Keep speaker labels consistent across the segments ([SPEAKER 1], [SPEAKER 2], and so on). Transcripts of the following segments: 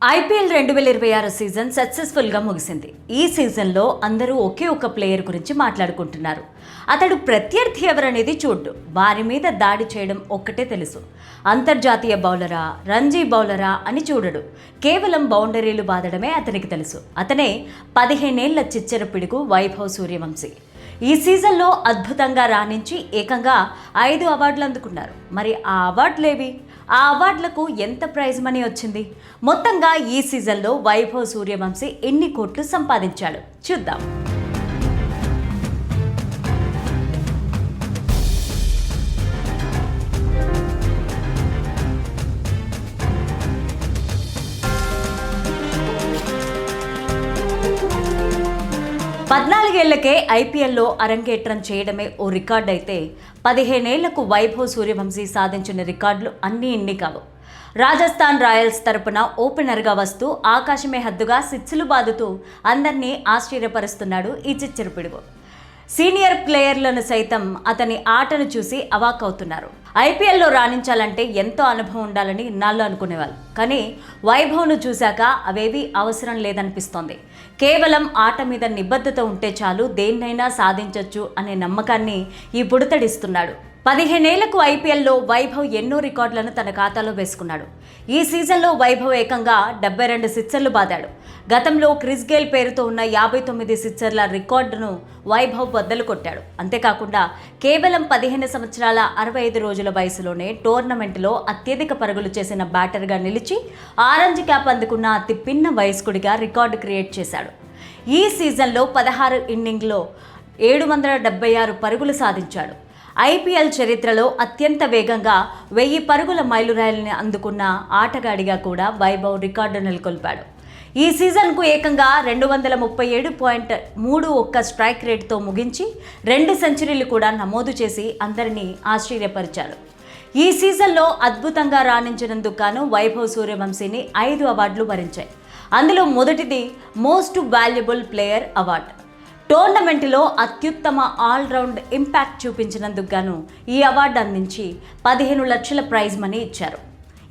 [SPEAKER 1] IPL 2026 season సక్సెస్ఫుల్గా ముగిసింది. ఈ సీజన్లో అందరూ ఒకే ఒక ప్లేయర్ గురించి మాట్లాడుకుంటున్నారు. అతడు ప్రత్యర్థి ఎవరనేది చూడ్డు, వారి మీద దాడి చేయడం ఒక్కటే తెలుసు. అంతర్జాతీయ బౌలరా, రంజీ బౌలరా అని చూడడు, కేవలం బౌండరీలు బాదడమే అతనికి తెలుసు. అతనే 15 ఏళ్ల చిచ్చర పిడుగు వైభవ్ సూర్యవంశీ. ఈ సీజన్లో అద్భుతంగా రాణించి ఏకంగా 5 అవార్డులు అందుకున్నారు. మరి ఆ అవార్డులేవి? ఆ అవార్డులకు ఎంత ప్రైజ్ మనీ వచ్చింది? మొత్తంగా ఈ సీజన్లో వైభవ్ సూర్యవంశీ ఎన్ని కోట్లు సంపాదించాడు చూద్దాం. పద్నాలుగేళ్లకే ఐపీఎల్లో అరంగేట్రం చేయడమే ఓ రికార్డు అయితే 15 ఏళ్లకు వైభవ్ సూర్యవంశీ సాధించిన రికార్డులు అన్నీ ఇన్ని కావు. రాజస్థాన్ రాయల్స్ తరపున ఓపెనర్గా వస్తూ ఆకాశమే హద్దుగా సిక్స్లు బాదుతూ అందరినీ ఆశ్చర్యపరుస్తున్నాడు ఈ చిచ్చర పిడుగు. సీనియర్ ప్లేయర్లను సైతం అతని ఆటను చూసి అవాక్కవుతున్నారు. ఐపీఎల్లో రాణించాలంటే ఎంతో అనుభవం ఉండాలని ఇన్నాళ్ళు అనుకునేవాళ్ళు. కానీ వైభవ్ను చూశాక అవేవి అవసరం లేదనిపిస్తోంది. కేవలం ఆట మీద నిబద్ధత ఉంటే చాలు, దేన్నైనా సాధించవచ్చు అనే నమ్మకాన్ని ఈ బుడతడిస్తున్నాడు. 15 ఏళ్లకు ఐపీఎల్లో వైభవ్ ఎన్నో రికార్డులను తన ఖాతాలో వేసుకున్నాడు. ఈ సీజన్లో వైభవ్ ఏకంగా 72 సిక్సర్లు బాదాడు. గతంలో క్రిస్ గేల్ పేరుతో ఉన్న 59 సిక్సర్ల రికార్డును వైభవ్ బద్దలు కొట్టాడు. అంతేకాకుండా కేవలం 15 సంవత్సరాల 65 రోజుల వయసులోనే టోర్నమెంట్లో అత్యధిక పరుగులు చేసిన బ్యాటర్గా నిలిచి ఆరెంజ్ క్యాప్ అందుకున్న అతి పిన్న వయస్కుడిగా రికార్డు క్రియేట్ చేశాడు. ఈ సీజన్లో 16 ఇన్నింగ్స్లో 776 పరుగులు సాధించాడు. ఐపీఎల్ చరిత్రలో అత్యంత వేగంగా 1000 పరుగుల మైలురాయిల్ని అందుకున్న ఆటగాడిగా కూడా వైభవ్ రికార్డు నెలకొల్పాడు. ఈ సీజన్కు ఏకంగా 237.31 స్ట్రైక్ రేట్తో ముగించి 2 సెంచరీలు కూడా నమోదు చేసి అందరినీ ఆశ్చర్యపరిచాడు. ఈ సీజన్లో అద్భుతంగా రాణించినందుకు గాను వైభవ్ సూర్యవంశీని 5 అవార్డులు వరించాయి. అందులో మొదటిది మోస్ట్ వాల్యుబుల్ ప్లేయర్ అవార్డు. టోర్నమెంట్లో అత్యుత్తమ ఆల్రౌండ్ ఇంపాక్ట్ చూపించినందుకు గాను ఈ అవార్డు అందించి 15 లక్షల ప్రైజ్ మనీ ఇచ్చారు.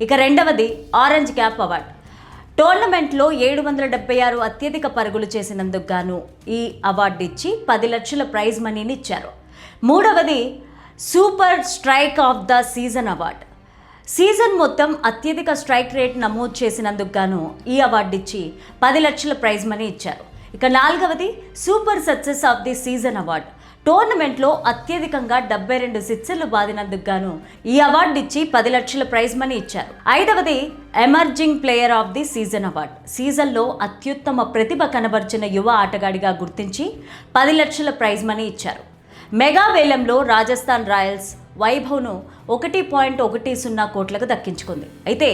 [SPEAKER 1] ఇక రెండవది ఆరెంజ్ క్యాప్ అవార్డు. టోర్నమెంట్లో 776 అత్యధిక పరుగులు చేసినందుకు గాను ఈ అవార్డు ఇచ్చి 10 లక్షల ప్రైజ్ మనీని ఇచ్చారు. మూడవది super strike off the season award. Season మొత్తం అత్యధిక స్ట్రైక్ రేట్ నమోదు చేసినందుకు గాను ఈ అవార్డు ఇచ్చి 10 లక్షల ప్రైజ్ మనీ ఇచ్చారు. ఇక నాలుగవది super success of the season award. టోర్నమెంట్లో అత్యధికంగా 72 సిక్సర్లు బాదినందుకు గాను ఈ అవార్డు ఇచ్చి 10 లక్షల ప్రైజ్ మనీ ఇచ్చారు. ఐదవది emerging player of the season award. సీజన్లో అత్యుత్తమ ప్రతిభ కనబర్చిన యువ ఆటగాడిగా గుర్తించి 10 లక్షల ప్రైజ్ మనీ ఇచ్చారు. మెగా వేలంలో రాజస్థాన్ రాయల్స్ వైభవ్ను 1.10 కోట్లకు దక్కించుకుంది. అయితే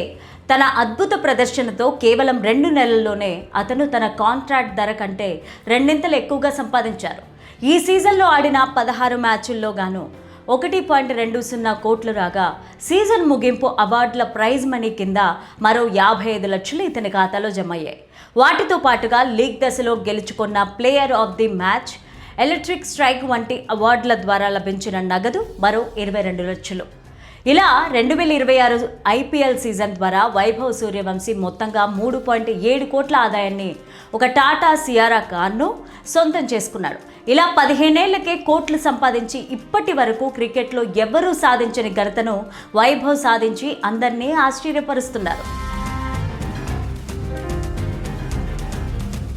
[SPEAKER 1] తన అద్భుత ప్రదర్శనతో కేవలం 2 నెలల్లోనే అతను తన కాంట్రాక్ట్ ధర కంటే రెండింతలు ఎక్కువగా సంపాదించారు. ఈ సీజన్లో ఆడిన 16 మ్యాచుల్లో గాను 1.20 కోట్లు రాగా సీజన్ ముగింపు అవార్డుల ప్రైజ్ మనీ కింద మరో 55 లక్షలు ఇతని ఖాతాలో జమయ్యాయి. వాటితో పాటుగా లీగ్ దశలో గెలుచుకున్న player of the match, electric strike వంటి అవార్డుల ద్వారా లభించిన నగదు మరో 22 లక్షలు. ఇలా 2026 ఐపీఎల్ సీజన్ ద్వారా వైభవ్ సూర్యవంశీ మొత్తంగా 3.7 కోట్ల ఆదాయాన్ని ఒక టాటా సియారా కార్ను సొంతం చేసుకున్నాడు. ఇలా 15 ఏళ్లకే కోట్లు సంపాదించి ఇప్పటి వరకు క్రికెట్లో ఎవ్వరూ సాధించని ఘనతను వైభవ్ సాధించి అందరినీ ఆశ్చర్యపరుస్తున్నారు.